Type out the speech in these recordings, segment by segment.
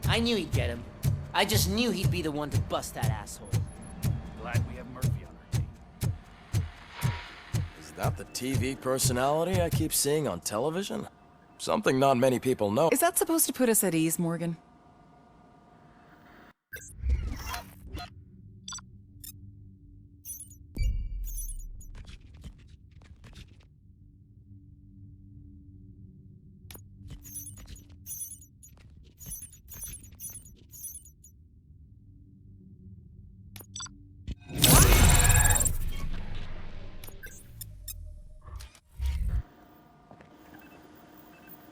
I knew he'd get him. I just knew he'd be the one to bust that asshole. Glad we have Murphy on our team. Is that the TV personality I keep seeing on television? Something not many people know. Is that supposed to put us at ease, Morgan?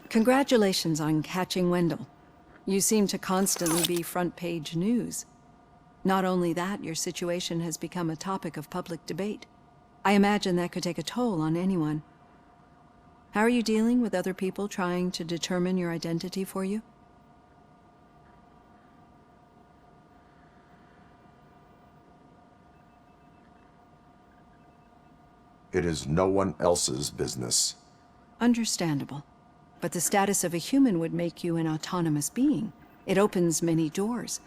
Congratulations on catching Wendell. You seem to constantly be front-page news. Not only that, your situation has become a topic of public debate. I imagine that could take a toll on anyone. How are you dealing with other people trying to determine your identity for you? It is no one else's business. Understandable. But the status of a human would make you an autonomous being. It opens many doors.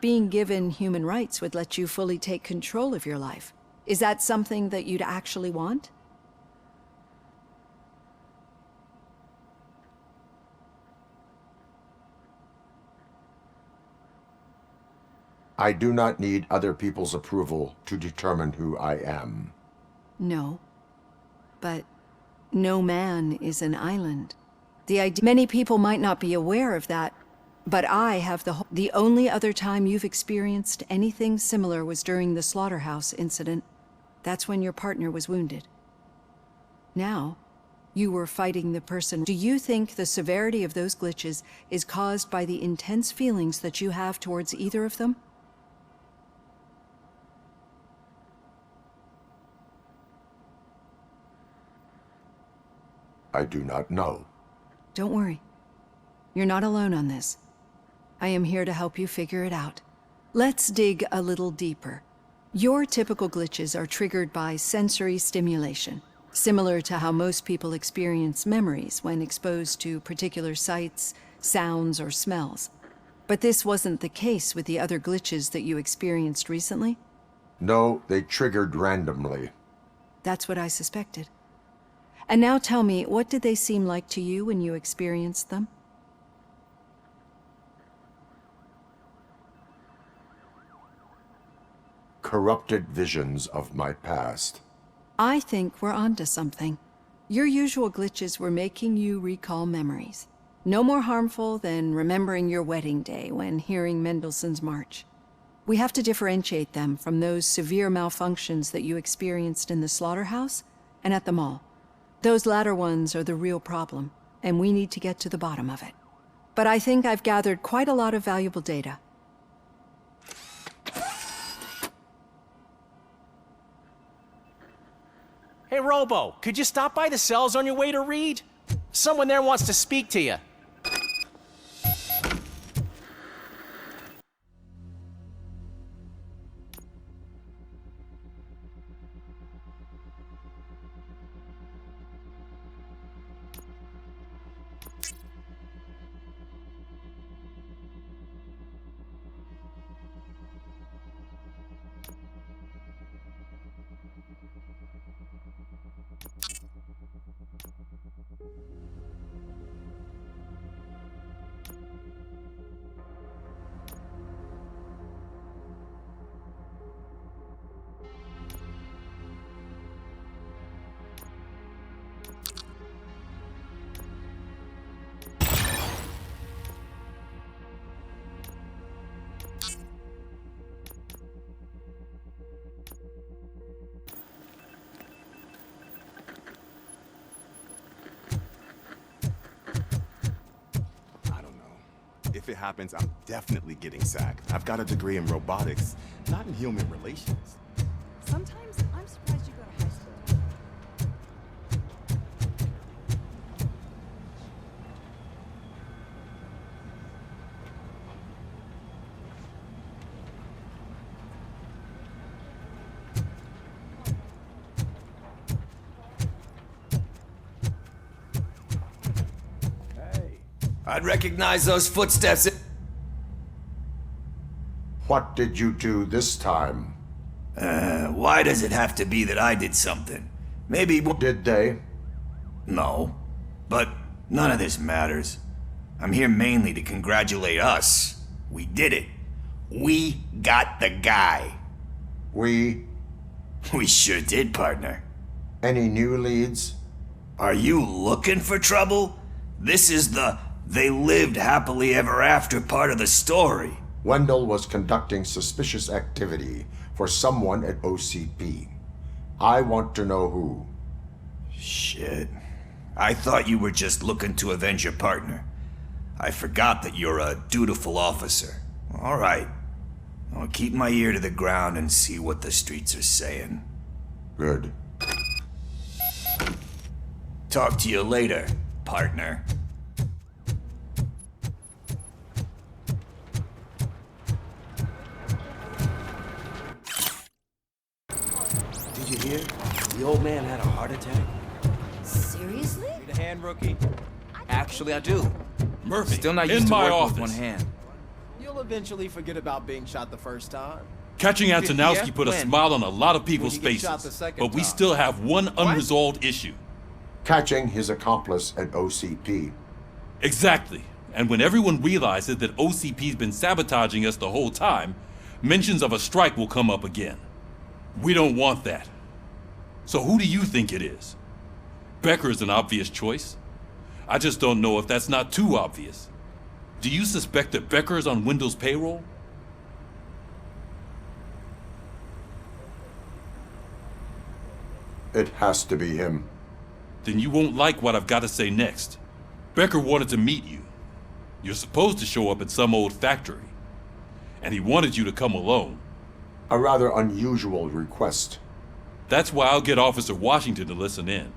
Being given human rights would let you fully take control of your life. Is that something that you'd actually want? I do not need other people's approval to determine who I am. No. But no man is an island. Many people might not be aware of that, but I have the only other time you've experienced anything similar was during the slaughterhouse incident. That's when your partner was wounded. Now, you were fighting the person. Do you think the severity of those glitches is caused by the intense feelings that you have towards either of them? I do not know. Don't worry. You're not alone on this. I am here to help you figure it out. Let's dig a little deeper. Your typical glitches are triggered by sensory stimulation, similar to how most people experience memories when exposed to particular sights, sounds, or smells. But this wasn't the case with the other glitches that you experienced recently? No, they triggered randomly. That's what I suspected. And now tell me, what did they seem like to you when you experienced them? Corrupted visions of my past. I think we're onto something. Your usual glitches were making you recall memories. No more harmful than remembering your wedding day when hearing Mendelssohn's March. We have to differentiate them from those severe malfunctions that you experienced in the slaughterhouse and at the mall. Those latter ones are the real problem, and we need to get to the bottom of it. But I think I've gathered quite a lot of valuable data. Hey, Robo, could you stop by the cells on your way to Reed? Someone there wants to speak to you. If it happens, I'm definitely getting sacked. I've got a degree in robotics, not in human relations. Sometimes I'm surprised you go to high school. I'd recognize those footsteps. What did you do this time? Why does it have to be that I did something? Maybe... Did they? No. But none of this matters. I'm here mainly to congratulate us. We did it. We got the guy. We? We sure did, partner. Any new leads? Are you looking for trouble? This is the they lived happily ever after part of the story. Wendell was conducting suspicious activity for someone at OCP. I want to know who. Shit. I thought you were just looking to avenge your partner. I forgot that you're a dutiful officer. All right. I'll keep my ear to the ground and see what the streets are saying. Good. Talk to you later, partner. Did you hear? The old man had a heart attack. Seriously? Need a hand, rookie? Actually, I do. Murphy, Still not in used to my working office. with one hand. You'll eventually forget about being shot the first time. Catching Antonowski Yeah? put a When? smile on a lot of people's When you get shot faces, the second but we time. still have one unresolved issue. Catching his accomplice at OCP. Exactly. And when everyone realizes that OCP's been sabotaging us the whole time, mentions of a strike will come up again. We don't want that. So who do you think it is? Becker is an obvious choice. I just don't know if that's not too obvious. Do you suspect that Becker is on Wendell's payroll? It has to be him. Then you won't like what I've got to say next. Becker wanted to meet you. You're supposed to show up at some old factory. And he wanted you to come alone. A rather unusual request. That's why I'll get Officer Washington to listen in.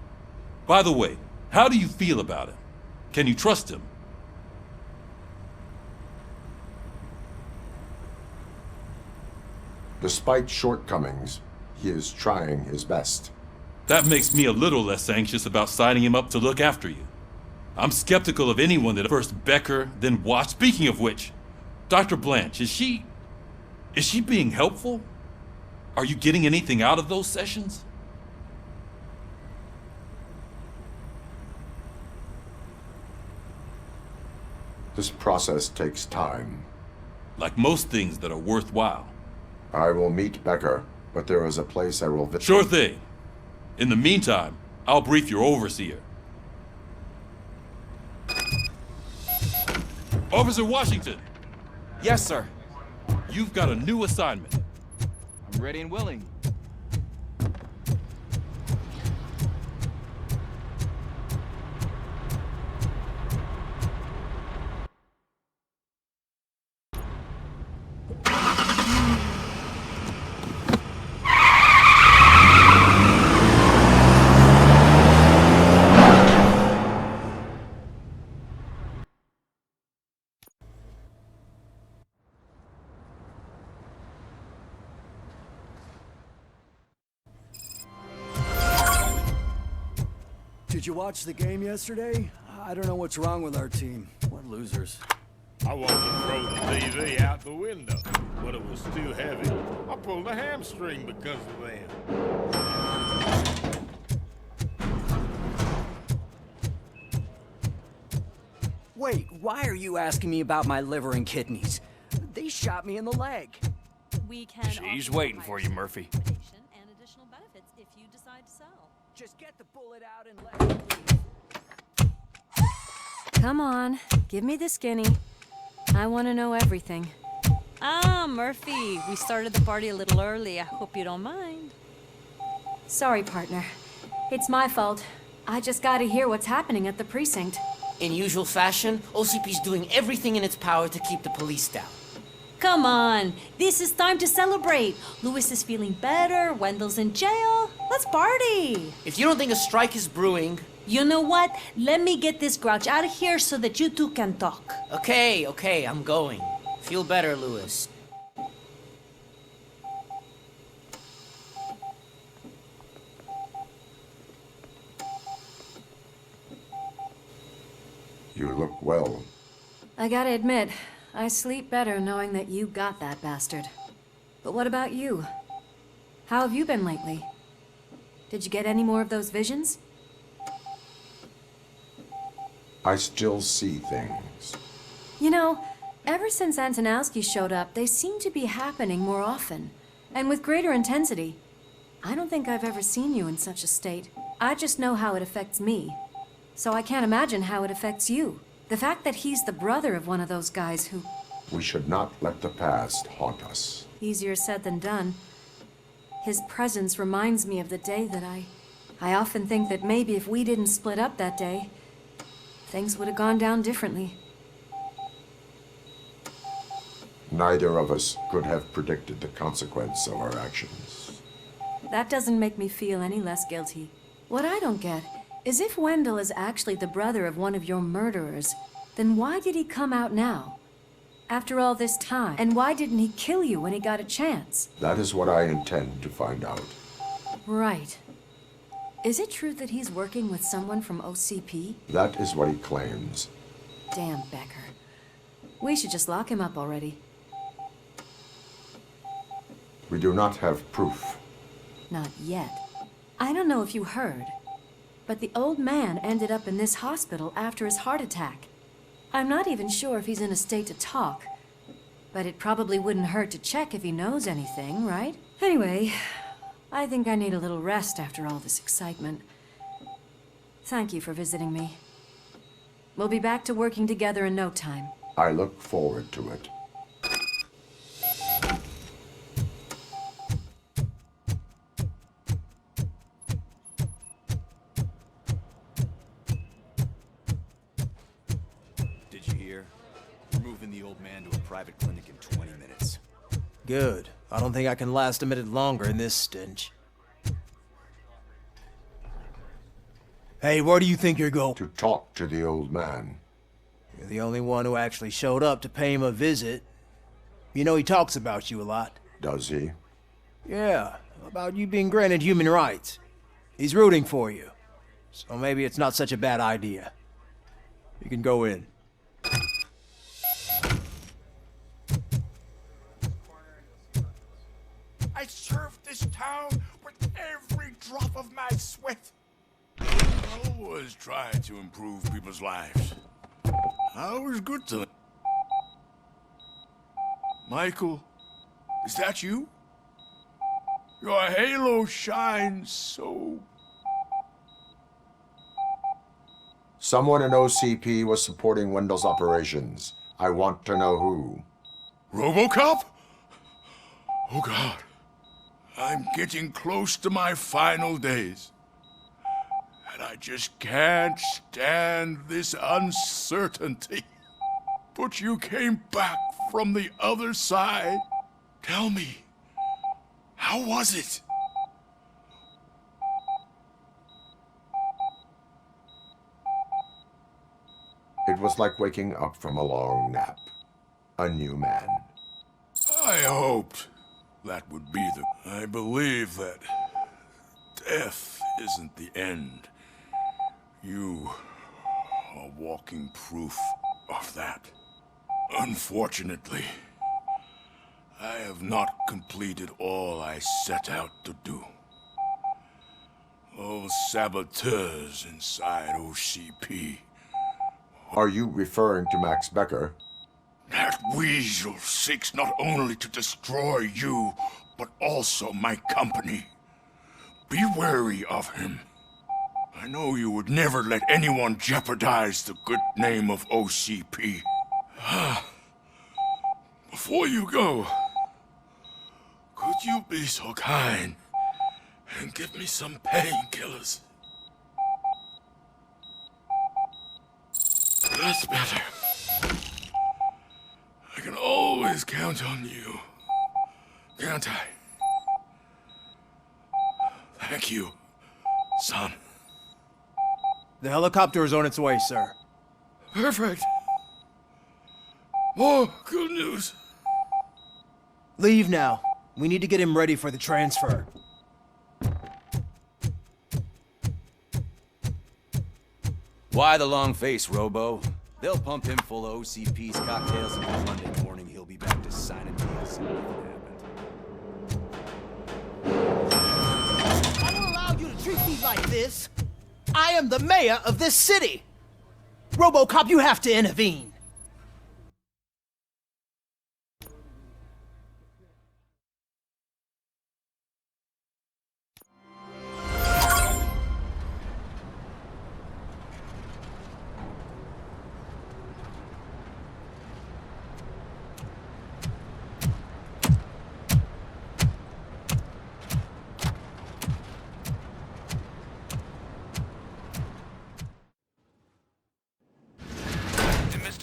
By the way, how do you feel about him? Can you trust him? Despite shortcomings, he is trying his best. That makes me a little less anxious about signing him up to look after you. I'm skeptical of anyone that first Becker, then Wash. Speaking of which, Dr. Blanche, is she being helpful? Are you getting anything out of those sessions? This process takes time. Like most things that are worthwhile. I will meet Becker, but there is a place I will visit. Sure thing. In the meantime, I'll brief your overseer. Officer Washington, Yes, sir. you've got a new assignment. I'm ready and willing. Did you watch the game yesterday? I don't know what's wrong with our team. What losers. I wanted to throw the TV out the window, but it was too heavy. I pulled a hamstring because of them. Wait, why are you asking me about my liver and kidneys? They shot me in the leg. We can. She's waiting for you, Murphy. And additional benefits if you decide to sell. Just get the bullet out and let me leave. Come on, give me the skinny. I want to know everything. Ah, Murphy, we started the party a little early. I hope you don't mind. Sorry, partner. It's my fault. I just gotta hear what's happening at the precinct. In usual fashion, OCP's doing everything in its power to keep the police down. Come on, this is time to celebrate. Louis is feeling better, Wendell's in jail. Let's party. If you don't think a strike is brewing... You know what? Let me get this grouch out of here so that you two can talk. Okay, I'm going. Feel better, Louis. You look well. I gotta admit, I sleep better knowing that you got that bastard. But what about you? How have you been lately? Did you get any more of those visions? I still see things. You know, ever since Antonowski showed up, they seem to be happening more often, and with greater intensity. I don't think I've ever seen you in such a state. I just know how it affects me. So I can't imagine how it affects you. The fact that he's the brother of one of those guys who... We should not let the past haunt us. Easier said than done. His presence reminds me of the day that I often think that maybe if we didn't split up that day, things would have gone down differently. Neither of us could have predicted the consequence of our actions. That doesn't make me feel any less guilty. What I don't get is if Wendell is actually the brother of one of your murderers, then why did he come out now? After all this time, and why didn't he kill you when he got a chance? That is what I intend to find out. Right. Is it true that he's working with someone from OCP? That is what he claims. Damn Becker. We should just lock him up already. We do not have proof. Not yet. I don't know if you heard, but the old man ended up in this hospital after his heart attack. I'm not even sure if he's in a state to talk, but it probably wouldn't hurt to check if he knows anything, right? Anyway, I think I need a little rest after all this excitement. Thank you for visiting me. We'll be back to working together in no time. I look forward to it. Did you hear? We're moving the old man to a private clinic in 20 minutes. Good. I don't think I can last a minute longer in this stench. Hey, where do you think you're going? To talk to the old man. You're the only one who actually showed up to pay him a visit. You know he talks about you a lot. Does he? Yeah, about you being granted human rights. He's rooting for you. So maybe it's not such a bad idea. You can go in. I served this town with every drop of my sweat. I always tried to improve people's lives. I was good to them. Michael, is that you? Your halo shines so... Someone in OCP was supporting Wendell's operations. I want to know who. ROBOCOP? Oh God. I'm getting close to my final days. And I just can't stand this uncertainty. But you came back from the other side. Tell me, how was it? It was like waking up from a long nap. A new man. I hoped that would be the... I believe that death isn't the end. You are walking proof of that. Unfortunately, I have not completed all I set out to do. Those saboteurs inside OCP. Are you referring to Max Becker? That weasel seeks not only to destroy you, but also my company. Be wary of him. I know you would never let anyone jeopardize the good name of OCP. Before you go, could you be so kind and give me some painkillers? That's better. I can always count on you, can't I? Thank you, son. The helicopter is on its way, sir. Perfect. More good news. Leave now. We need to get him ready for the transfer. Why the long face, Robo? They'll pump him full of OCP's cocktails, and by Monday morning he'll be back to signing deals. I don't allow you to treat me like this. I am the mayor of this city. ROBOCOP, you have to intervene.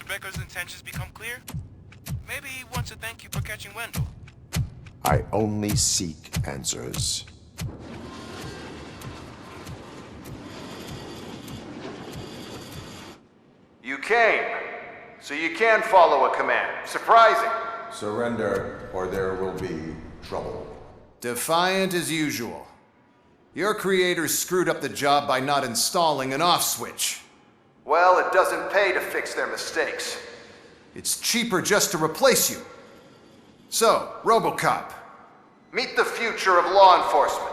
Becker's intentions become clear? Maybe he wants to thank you for catching Wendell. I only seek answers. You came, so you can follow a command. Surprising. Surrender, or there will be trouble. Defiant as usual. Your creators screwed up the job by not installing an off switch. Well, it doesn't pay to fix their mistakes. It's cheaper just to replace you. So, ROBOCOP, meet the future of law enforcement.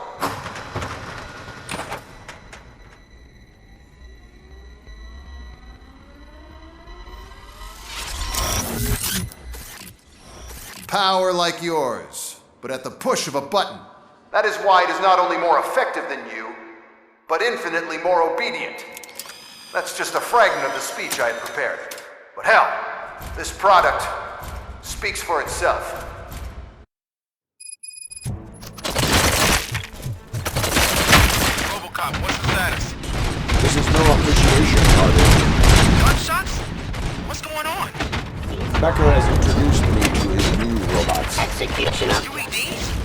Power like yours, but at the push of a button. That is why it is not only more effective than you, but infinitely more obedient. That's just a fragment of the speech I had prepared. But hell, this product speaks for itself. ROBOCOP, what's the status? This is no appreciation party. Gunshots? What's going on? Becker has introduced me to his new robots. Execution of UEDs?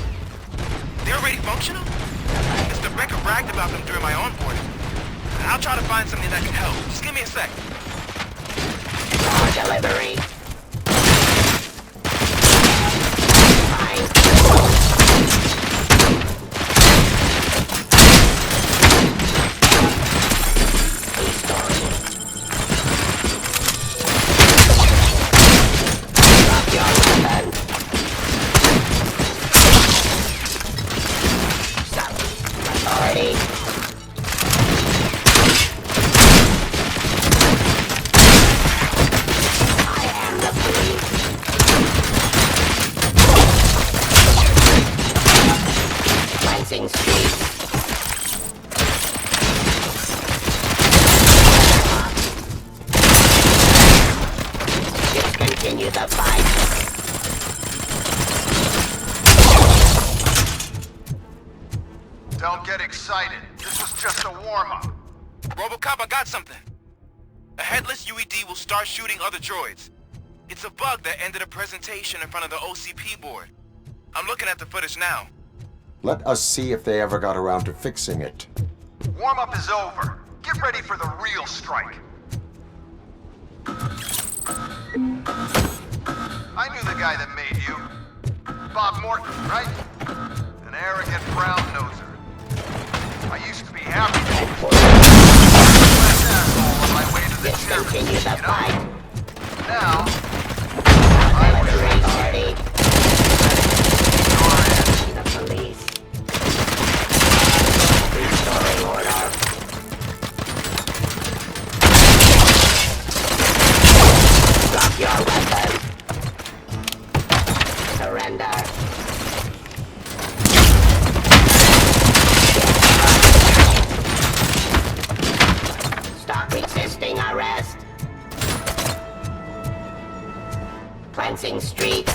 They're already functional? Mr. Becker bragged about them during my onboarding. I'll try to find something that can help. Just give me a sec. delivery. Continue the fight. Don't get excited. This was just a warm-up. ROBOCOP, I got something. A headless UED will start shooting other droids. It's a bug that ended a presentation in front of the OCP board. I'm looking at the footage now. Let us see if they ever got around to fixing it. Warm-up is over. Get ready for the real strike. I knew the guy that made you. Bob Morton, right? An arrogant brown-noser. I used to be happy to last asshole on my way to the chairman, you know? Now, I'm ready. The police. Restoring order. Drop your weapon. Surrender. Stop resisting arrest. Cleansing streets.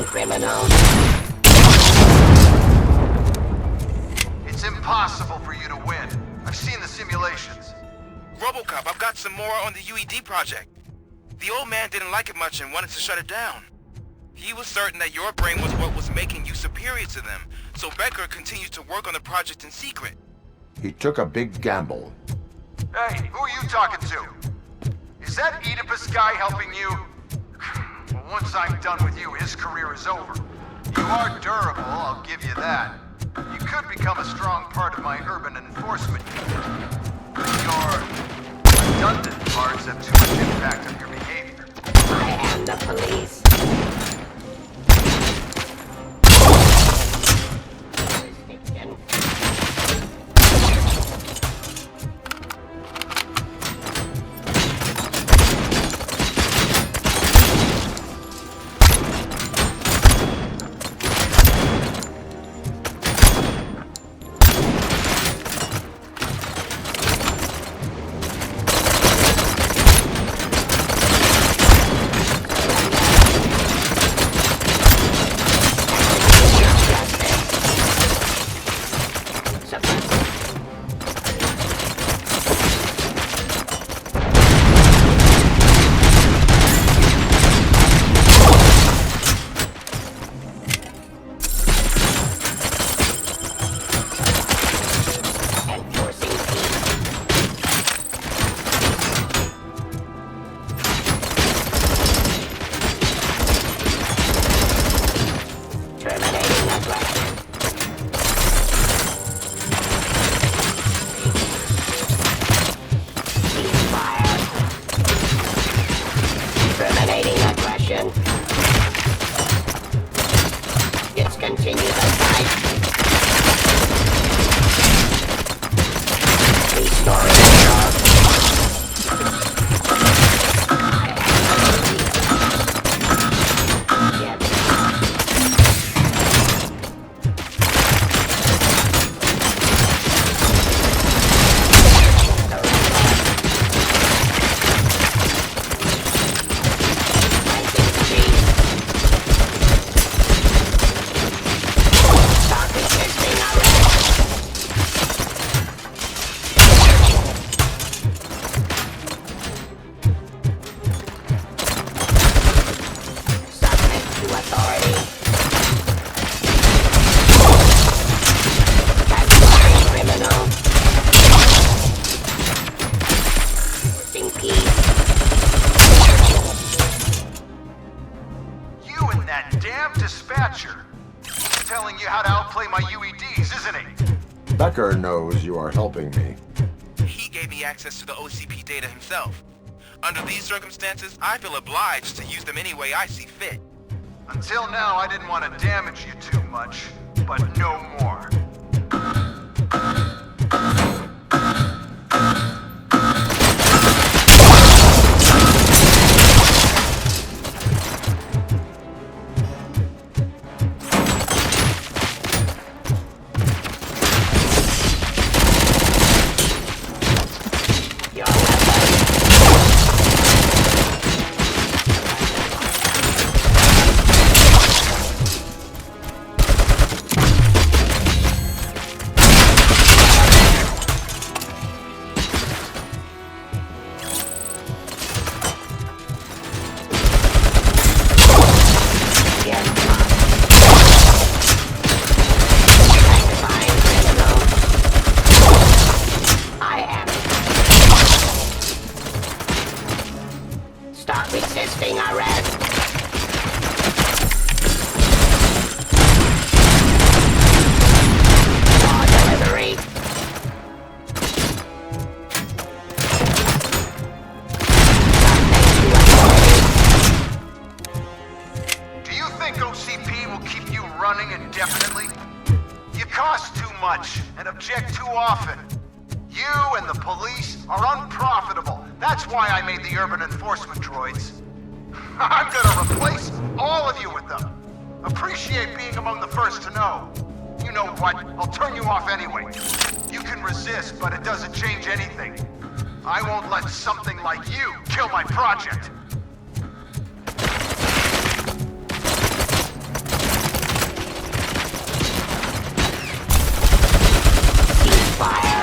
Criminals. It's impossible for you to win. I've seen the simulations. ROBOCOP, I've got some more on the UED project. The old man didn't like it much and wanted to shut it down. He was certain that your brain was what was making you superior to them, so Becker continued to work on the project in secret. He took a big gamble. Hey, who are you talking to? Is that Oedipus guy helping you? Well, once I'm done with you, his career is over. You are durable, I'll give you that. You could become a strong part of my urban enforcement unit. Your redundant parts have too much impact on your behavior. I am the police. Becker knows you are helping me. He gave me access to the OCP data himself. Under these circumstances, I feel obliged to use them any way I see fit. Until now, I didn't want to damage you too much, but no more. But it doesn't change anything. I won't let something like you kill my project. Ceasefire.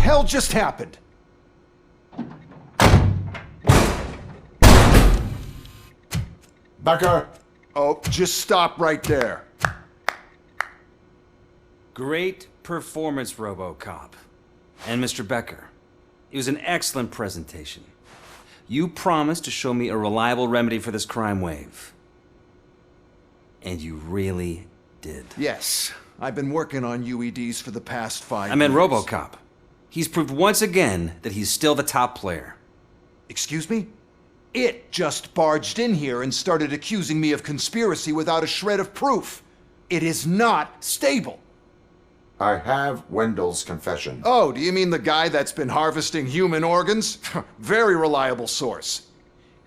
hell just happened? Becker! Oh, just stop right there. Great performance, RoboCop. And Mr. Becker, it was an excellent presentation. You promised to show me a reliable remedy for this crime wave. And you really did. Yes, I've been working on UEDs for the past 5 years. I meant RoboCop. He's proved once again that he's still the top player. Excuse me? It just barged in here and started accusing me of conspiracy without a shred of proof. It is not stable. I have Wendell's confession. Oh, do you mean the guy that's been harvesting human organs? Very reliable source.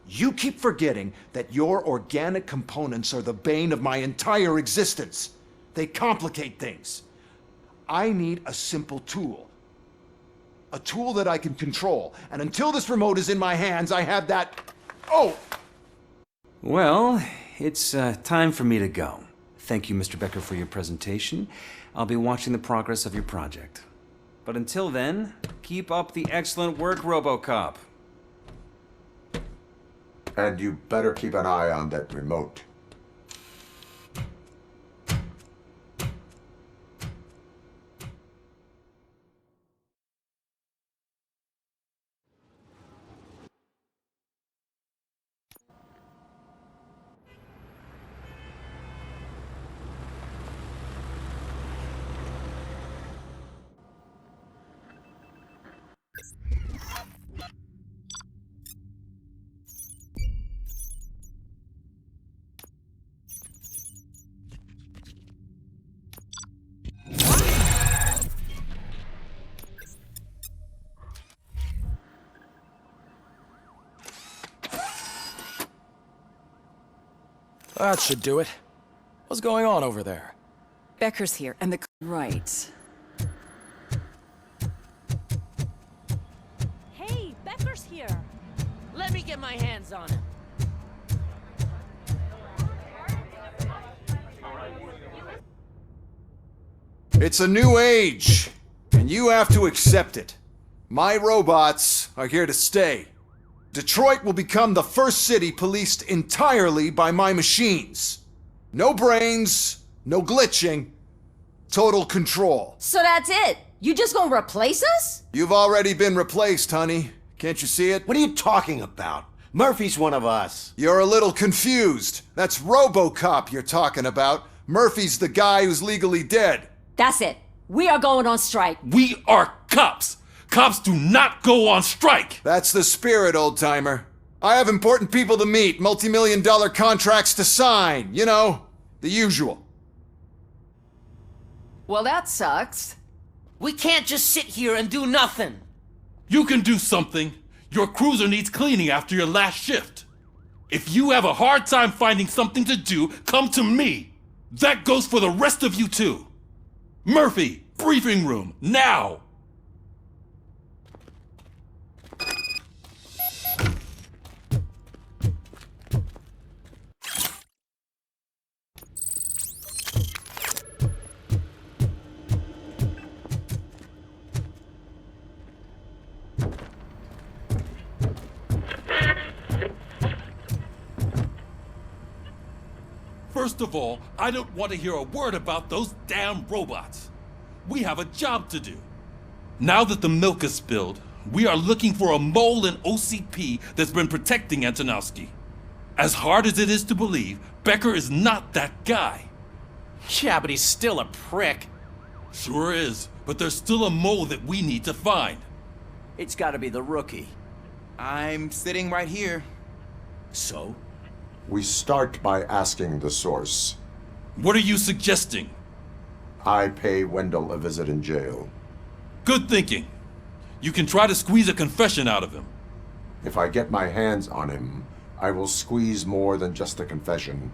You keep forgetting that your organic components are the bane of my entire existence. They complicate things. I need a simple tool. A tool that I can control. And until this remote is in my hands, I have that... Oh! Well, it's time for me to go. Thank you, Mr. Becker, for your presentation. I'll be watching the progress of your project. But until then, keep up the excellent work, RoboCop. And you better keep an eye on that remote. That should do it. What's going on over there? Becker's here, and the... Right. Hey, Becker's here. Let me get my hands on him. It's a new age, and you have to accept it. My robots are here to stay. Detroit will become the first city policed entirely by my machines. No brains, no glitching, total control. So that's it? You just gonna replace us? You've already been replaced, honey. Can't you see it? What are you talking about? Murphy's one of us. You're a little confused. That's RoboCop you're talking about. Murphy's the guy who's legally dead. That's it. We are going on strike. We are cops. Cops do not go on strike! That's the spirit, old-timer. I have important people to meet, multi-million-dollar contracts to sign, you know, the usual. Well, that sucks. We can't just sit here and do nothing. You can do something. Your cruiser needs cleaning after your last shift. If you have a hard time finding something to do, come to me. That goes for the rest of you too. Murphy, briefing room, now! First of all, I don't want to hear a word about those damn robots. We have a job to do. Now that the milk is spilled, we are looking for a mole in OCP that's been protecting Antonowski. As hard as it is to believe, Becker is not that guy. Yeah, but he's still a prick. Sure is, but there's still a mole that we need to find. It's gotta be the rookie. I'm sitting right here. So? We start by asking the source. What are you suggesting? I pay Wendell a visit in jail. Good thinking. You can try to squeeze a confession out of him. If I get my hands on him, I will squeeze more than just a confession.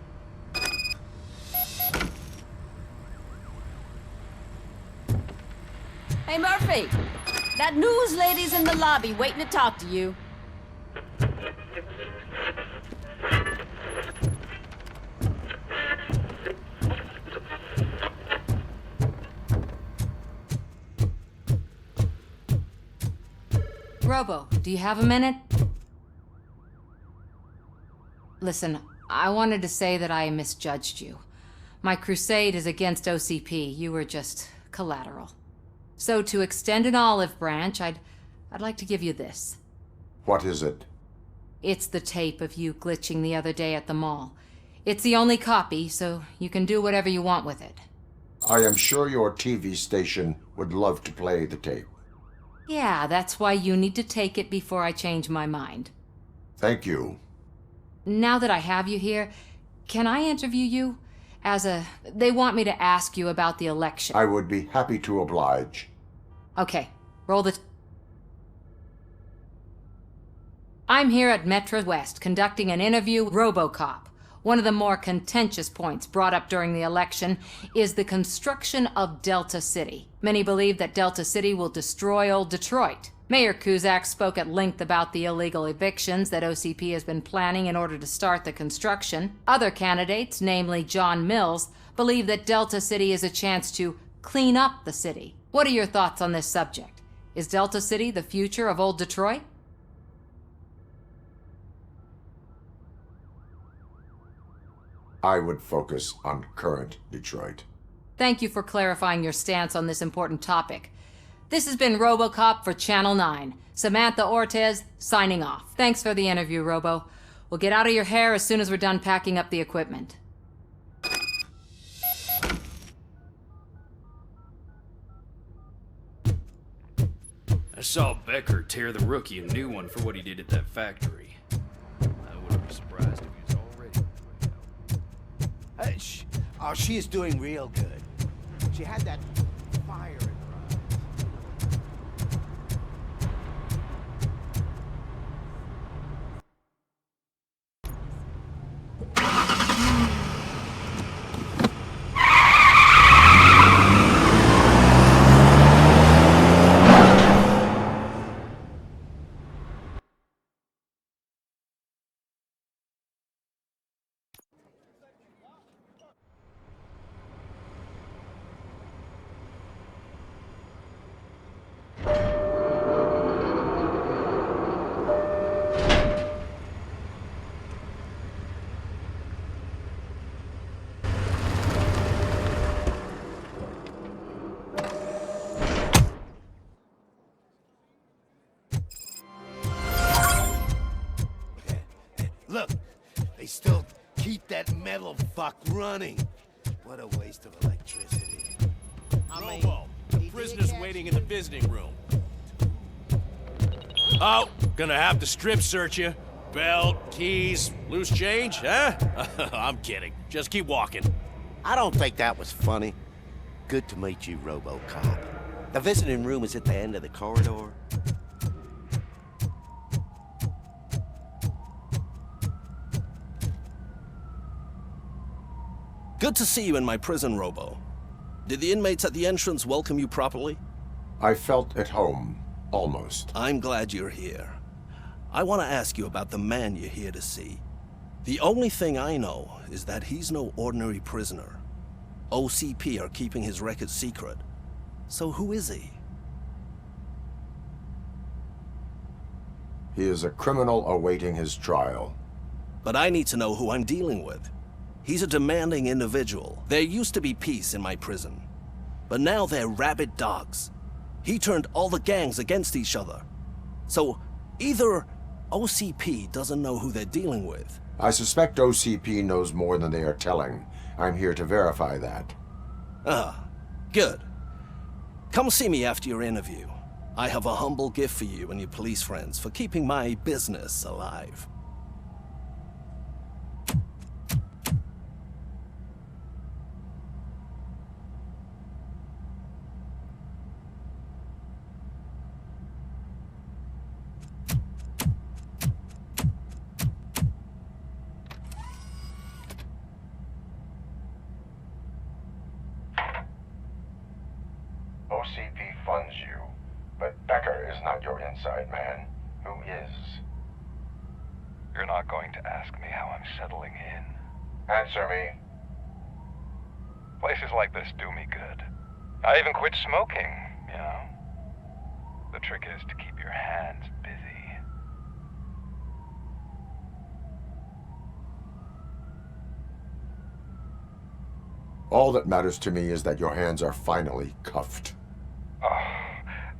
Hey, Murphy. That news lady's in the lobby waiting to talk to you. Robo, do you have a minute? Listen, I wanted to say that I misjudged you. My crusade is against OCP. You were just collateral. So to extend an olive branch, I'd like to give you this. What is it? It's the tape of you glitching the other day at the mall. It's the only copy, so you can do whatever you want with it. I am sure your TV station would love to play the tape. Yeah, that's why you need to take it before I change my mind. Thank you. Now that I have you here, can I interview you? They want me to ask you about the election. I would be happy to oblige. Okay, roll the... I'm here at Metro West conducting an interview with ROBOCOP. One of the more contentious points brought up during the election is the construction of Delta City. Many believe that Delta City will destroy old Detroit. Mayor Cusack spoke at length about the illegal evictions that OCP has been planning in order to start the construction. Other candidates, namely John Mills, believe that Delta City is a chance to clean up the city. What are your thoughts on this subject? Is Delta City the future of old Detroit? I would focus on current Detroit. Thank you for clarifying your stance on this important topic. This has been RoboCop for Channel 9. Samantha Ortez, signing off. Thanks for the interview, Robo. We'll get out of your hair as soon as we're done packing up the equipment. I saw Becker tear the rookie a new one for what he did at that factory. I wouldn't be surprised if he was already... Oh, she is doing real good. She had that fire in her eyes. Look, they still keep that metal fuck running. What a waste of electricity. Robo, the prisoner's waiting in the visiting room. Oh, gonna have to strip search you. Belt, keys, loose change, huh? I'm kidding. Just keep walking. I don't think that was funny. Good to meet you, RoboCop. The visiting room is at the end of the corridor. Good to see you in my prison, Robo. Did the inmates at the entrance welcome you properly? I felt at home, almost. I'm glad you're here. I want to ask you about the man you're here to see. The only thing I know is that he's no ordinary prisoner. OCP are keeping his record secret. So who is he? He is a criminal awaiting his trial. But I need to know who I'm dealing with. He's a demanding individual. There used to be peace in my prison, but now they're rabid dogs. He turned all the gangs against each other. So either OCP doesn't know who they're dealing with. I suspect OCP knows more than they are telling. I'm here to verify that. Ah, good. Come see me after your interview. I have a humble gift for you and your police friends for keeping my business alive. OCP funds you, but Becker is not your inside man. Who is? You're not going to ask me how I'm settling in. Answer me. Places like this do me good. I even quit smoking, you know. The trick is to keep your hands All that matters to me is that your hands are finally cuffed. Oh,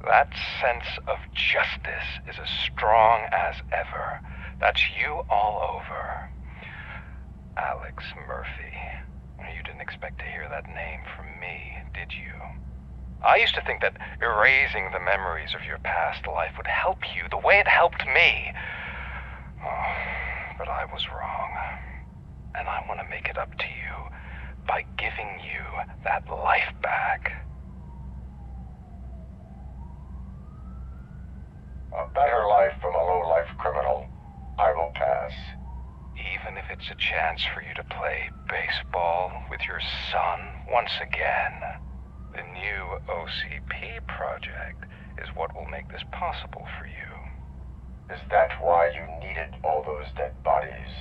that sense of justice is as strong as ever. That's you all over. Alex Murphy. You didn't expect to hear that name from me, did you? I used to think that erasing the memories of your past life would help you the way it helped me. Oh, but I was wrong. And I want to make it up to you by giving you that life back. A better life from a low-life criminal. I will pass. Even if it's a chance for you to play baseball with your son once again. The new OCP project is what will make this possible for you. Is that why you needed all those dead bodies?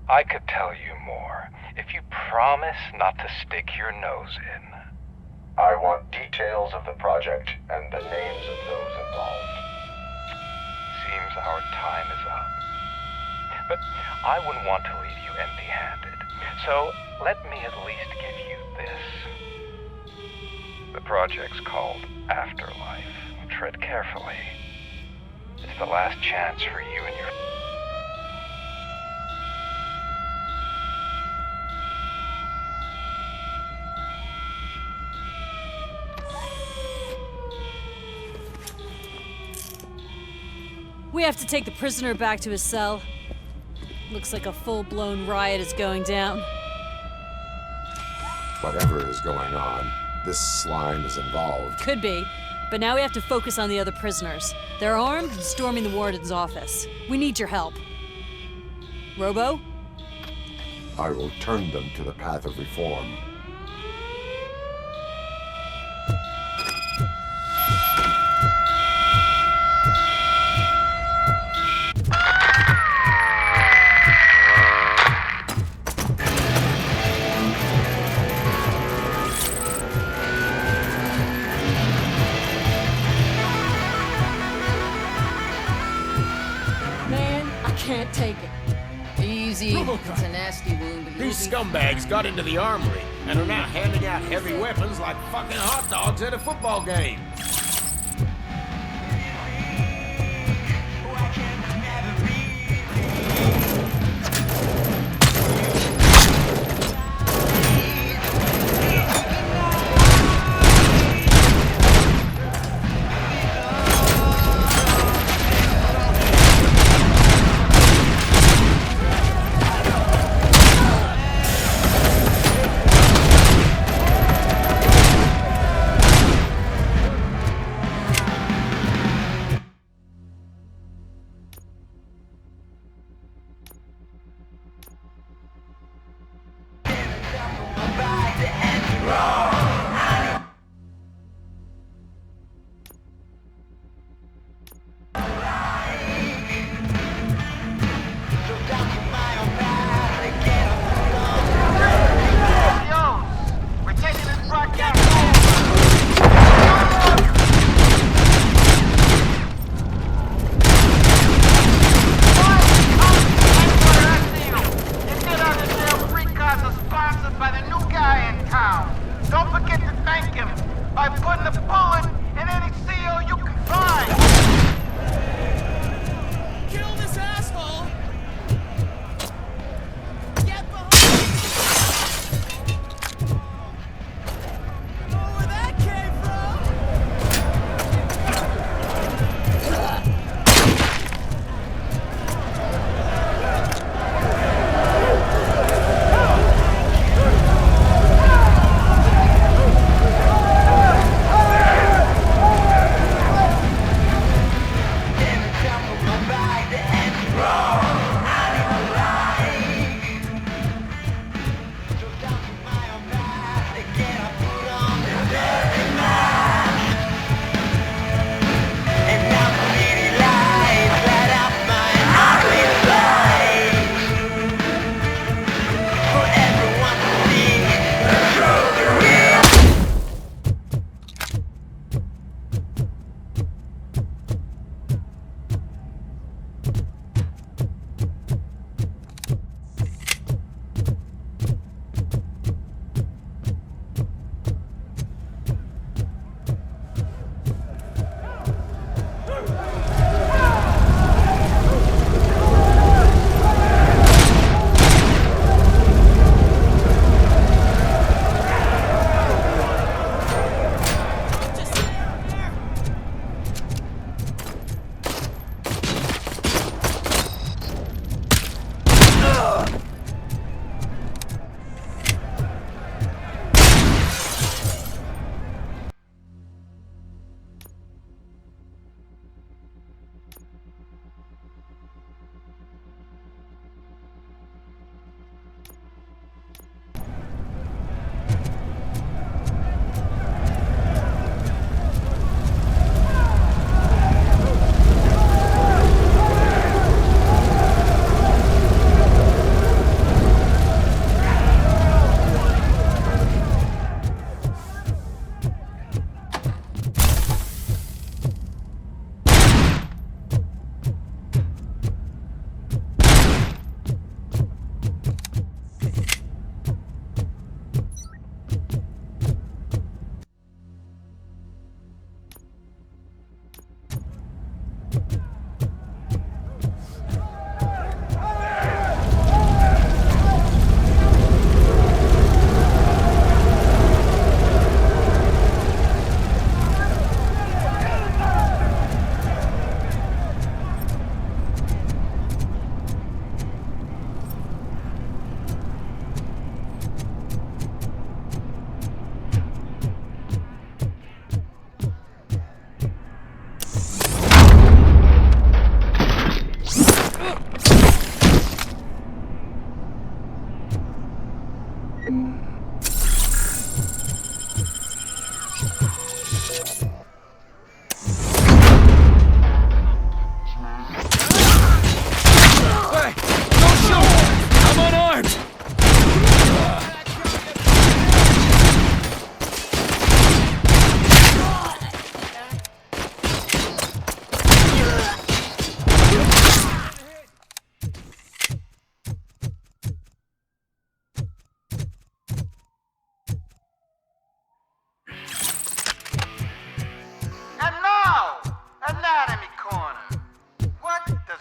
I could tell you more if you promise not to stick your nose in. I want details of the project and the names of those involved. Seems our time is up. But I wouldn't want to leave you empty-handed. So let me at least give you this. The project's called Afterlife. Tread carefully. It's the last chance for you and your... We have to take the prisoner back to his cell. Looks like a full-blown riot is going down. Whatever is going on, this slime is involved. Could be, but now we have to focus on the other prisoners. They're armed and storming the warden's office. We need your help. Robo? I will turn them to the path of reform. Can't take it. Easy. It's a nasty wound, but These scumbags got into the armory and are now handing out heavy weapons like fucking hot dogs at a football game.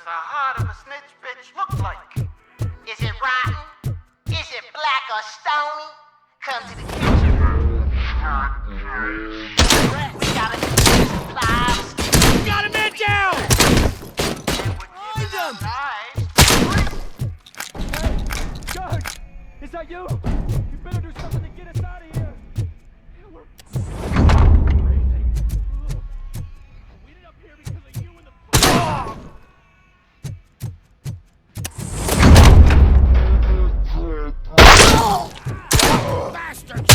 the heart of a snitch bitch look like? Is it rotten? Is it black or stony? Come to the kitchen. We got a supplies. Got a man down! Find Judge! Is that you? You better do something to get us out of here! We ended up here because of you and the... Bastard!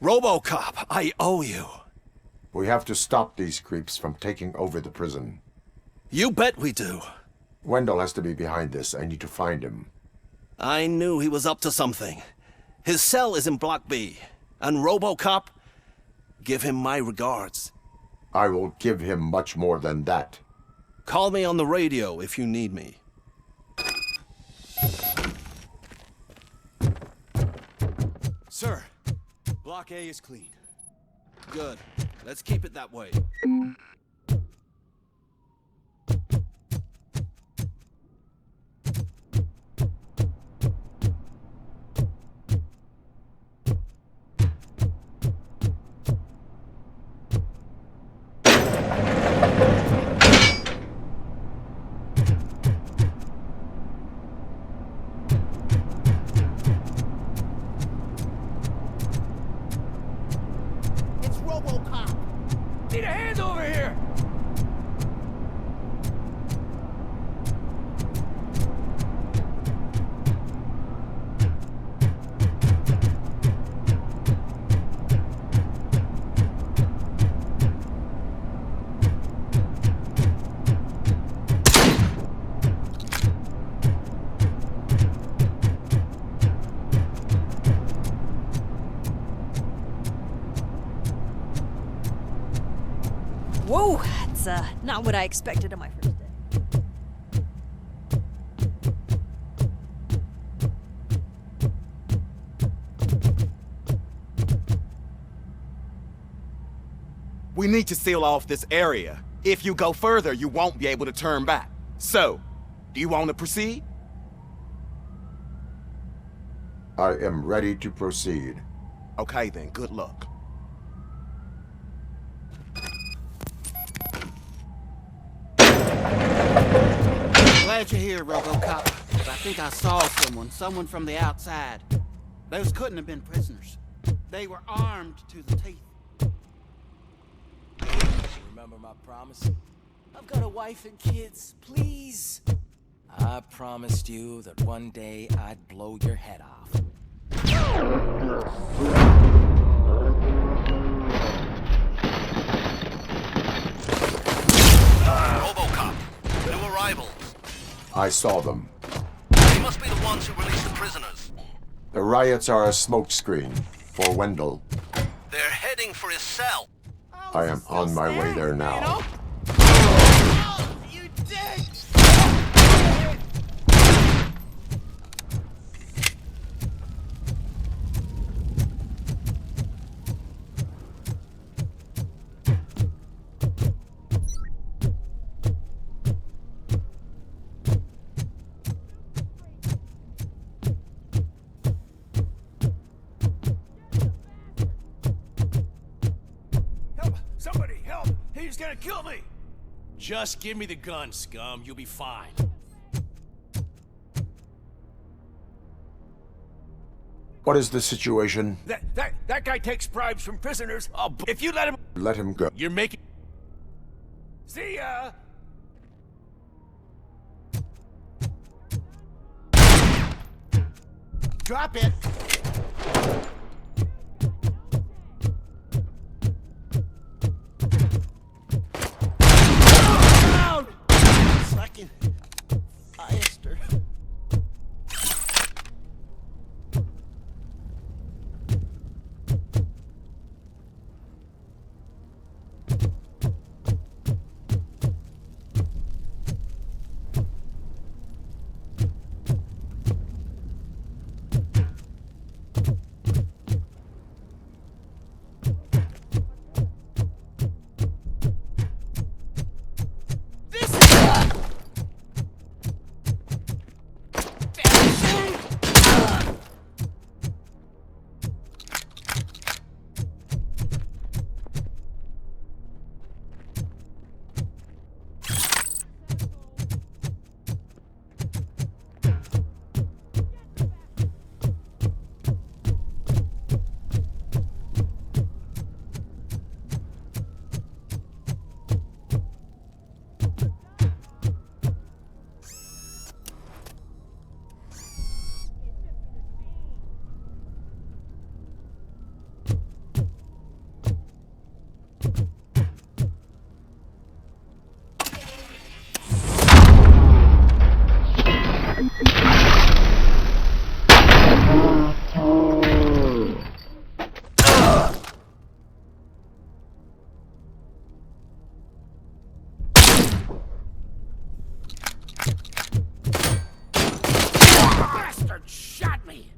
ROBOCOP, I owe you. We have to stop these creeps from taking over the prison. You bet we do. Wendell has to be behind this. I need to find him. I knew he was up to something. His cell is in Block B. And ROBOCOP, give him my regards. I will give him much more than that. Call me on the radio if you need me. Sir, Block A is clean. Good. Let's keep it that way. Need a hand over here! Whoa, that's not what I expected on my first day. We need to seal off this area. If you go further, you won't be able to turn back. So, do you want to proceed? I am ready to proceed. Okay then, good luck. Glad you're here, RoboCop. I think I saw someone from the outside. Those couldn't have been prisoners. They were armed to the teeth. Remember my promise? I've got a wife and kids, please. I promised you that one day I'd blow your head off. RoboCop, new arrivals. I saw them. They must be the ones who released the prisoners. The riots are a smokescreen for Wendell. They're heading for his cell. I am on my way there now. You did! Somebody help! He's gonna kill me! Just give me the gun, scum. You'll be fine. What is the situation? That guy takes bribes from prisoners. If you let him... Let him go. You're making... See ya! Drop it! Sucking Fister. Bastard shot me!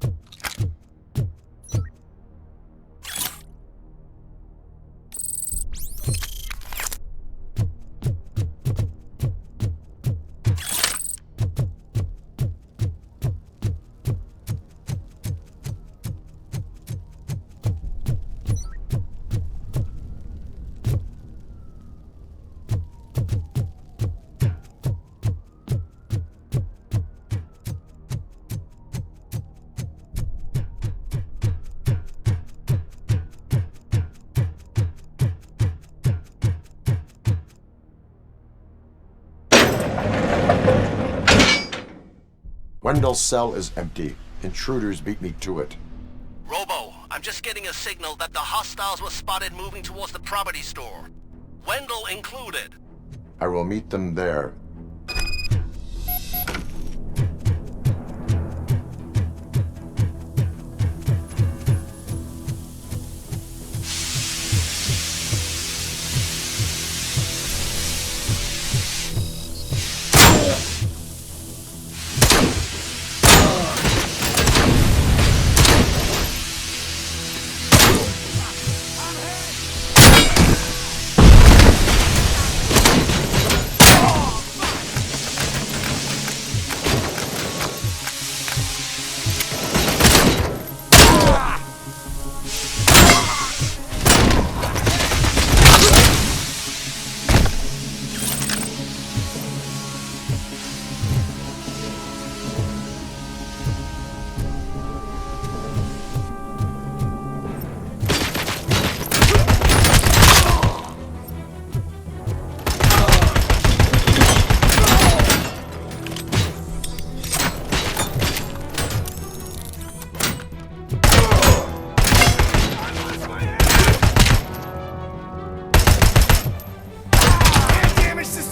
Wendell's cell is empty. Intruders beat me to it. Robo, I'm just getting a signal that the hostiles were spotted moving towards the property store. Wendell included. I will meet them there.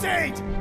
First aid!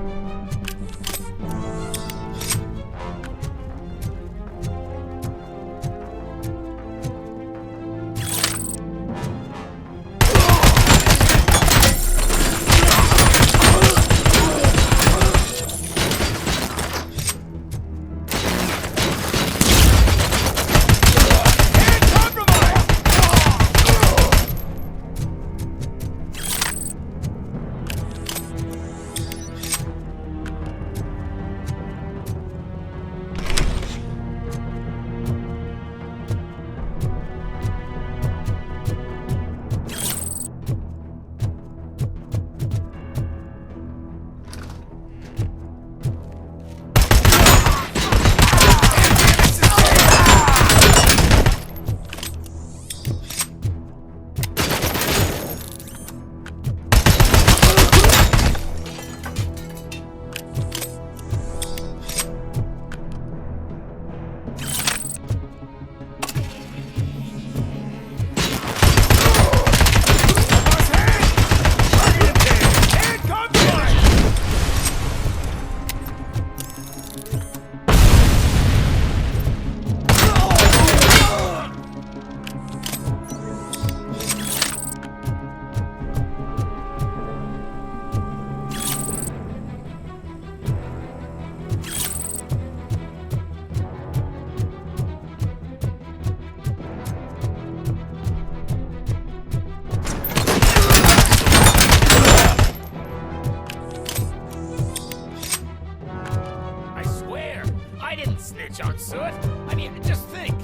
on Soot. I mean, just think.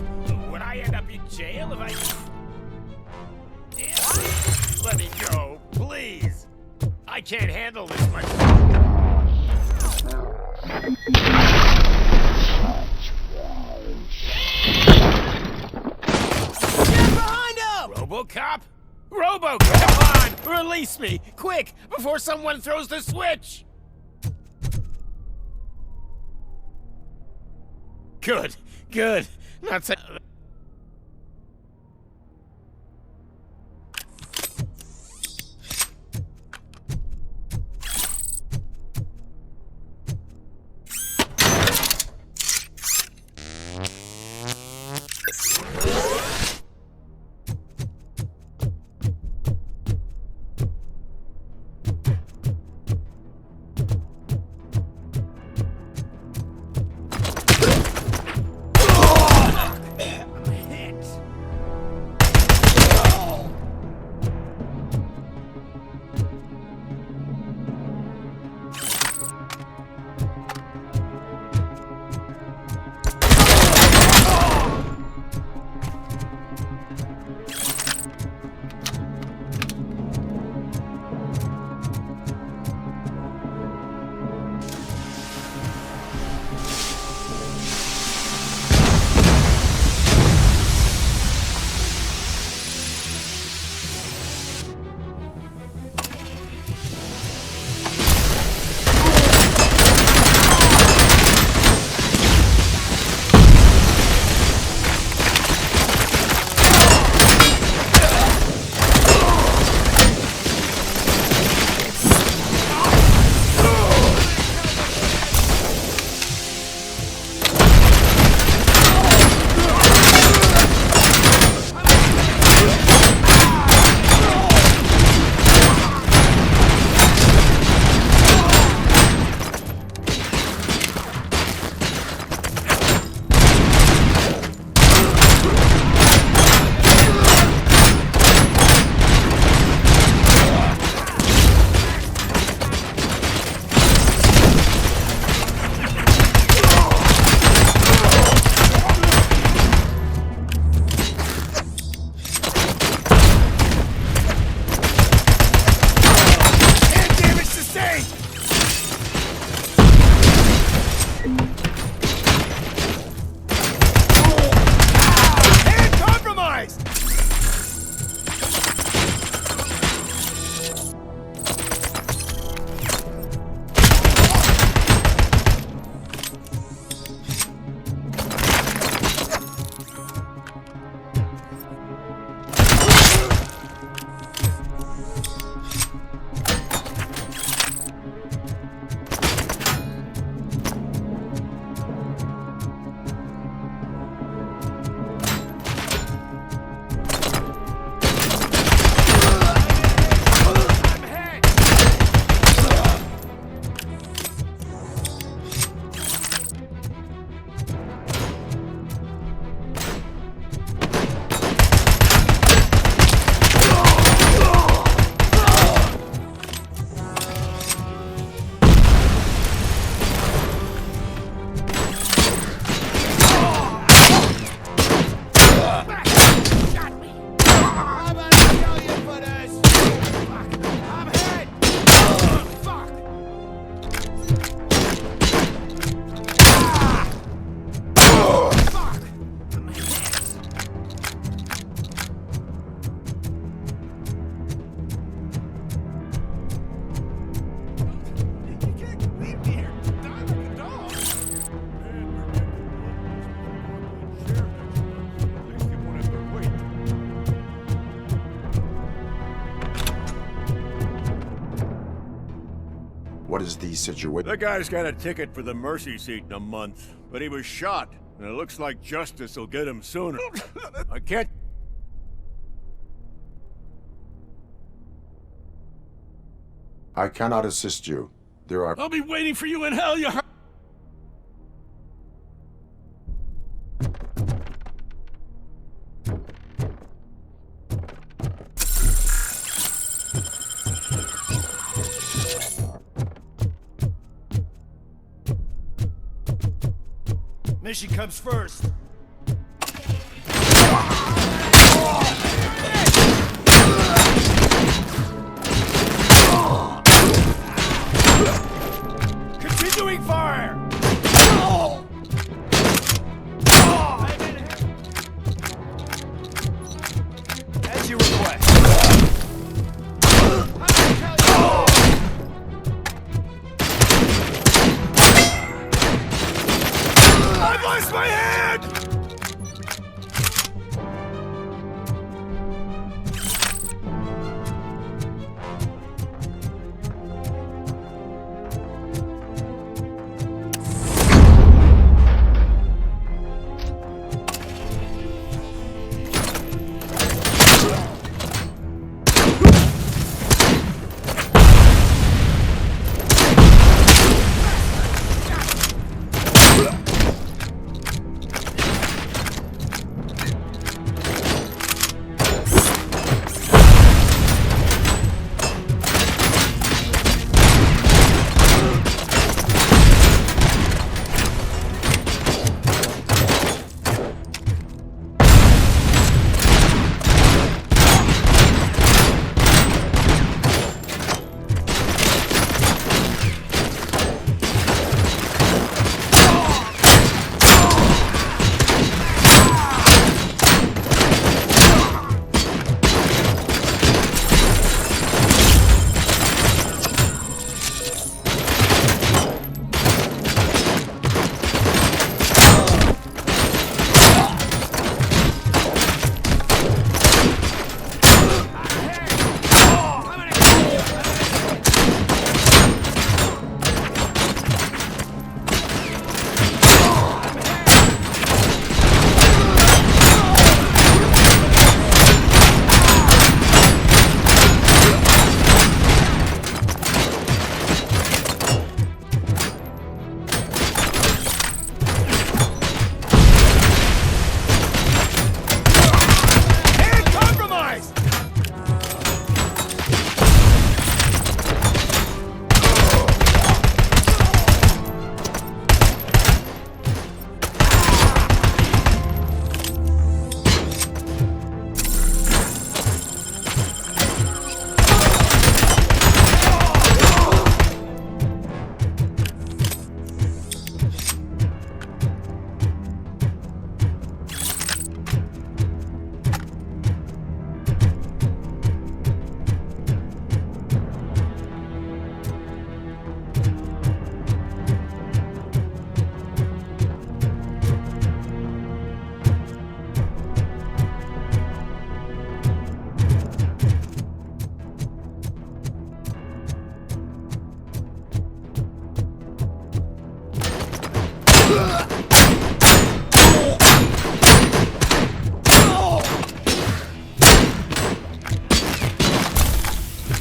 Would I end up in jail if I... Damn. Let me go, please. I can't handle this much. Get behind him! RoboCop? RoboCop, come on! Release me! Quick! Before someone throws the switch! Good, good. Not so... What is the situation? The guy's got a ticket for the mercy seat in a month, but he was shot, and it looks like justice will get him sooner. I can't... I cannot assist you. There are... I'll be waiting for you in hell, you... Mission comes first. Continuing fire! As you request. I've lost my hand!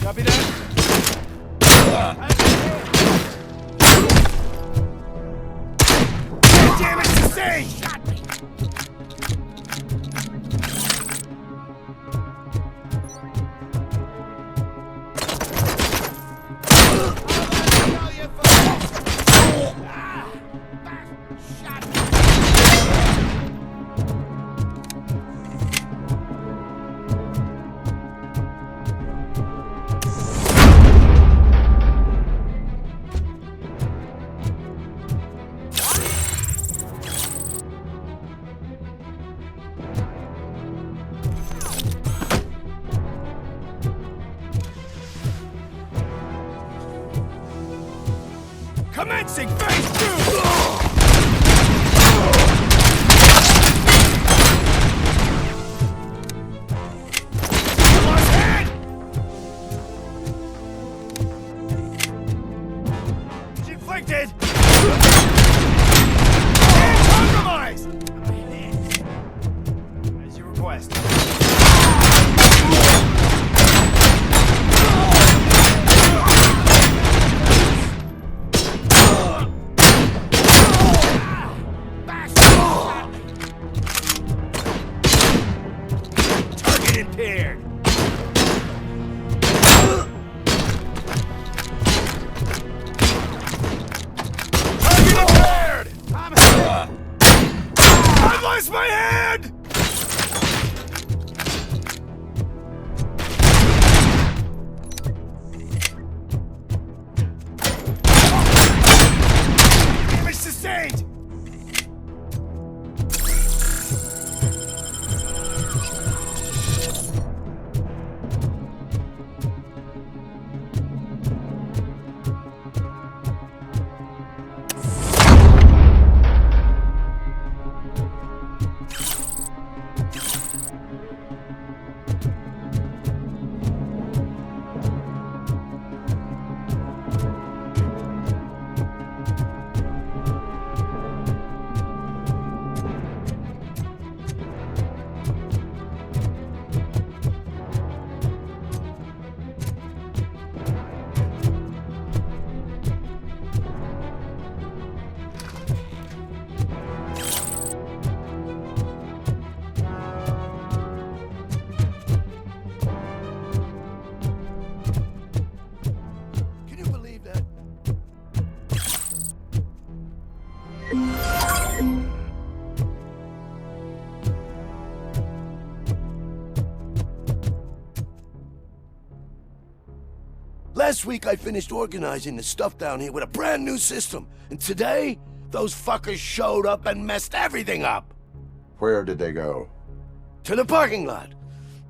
Copy that. Damn it, sustained! Shot me! Commencing phase 2! Lost head! Last week I finished organizing the stuff down here with a brand new system. And today, those fuckers showed up and messed everything up. Where did they go? To the parking lot.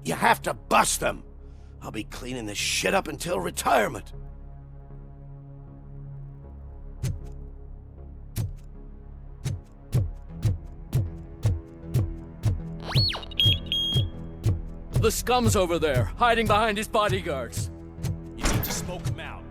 You have to bust them. I'll be cleaning this shit up until retirement. The scum's over there, hiding behind his bodyguards. You need to smoke him out.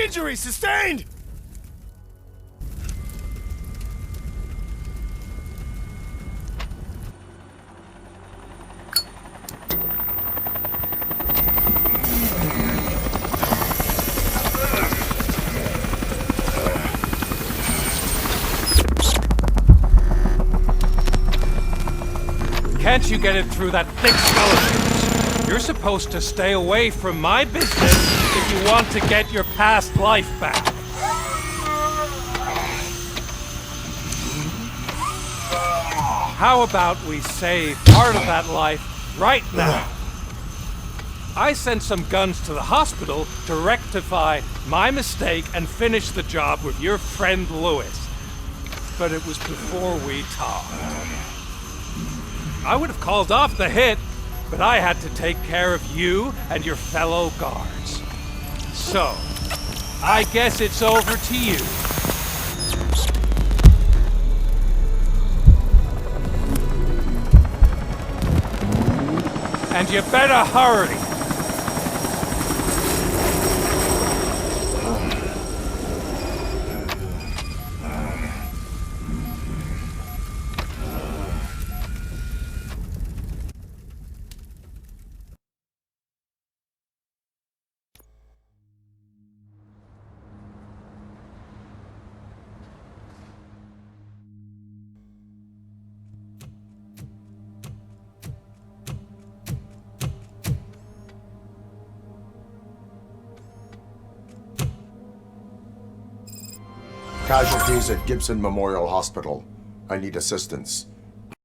Injury sustained! Can't you get it through that thick skull of yours? You're supposed to stay away from my business if you want to get your past life back. How about we save part of that life right now? I sent some guns to the hospital to rectify my mistake and finish the job with your friend Lewis. But it was before we talked. I would have called off the hit, but I had to take care of you and your fellow guards. So, I guess it's over to you. And you better hurry. Casualties at Gibson Memorial Hospital. I need assistance.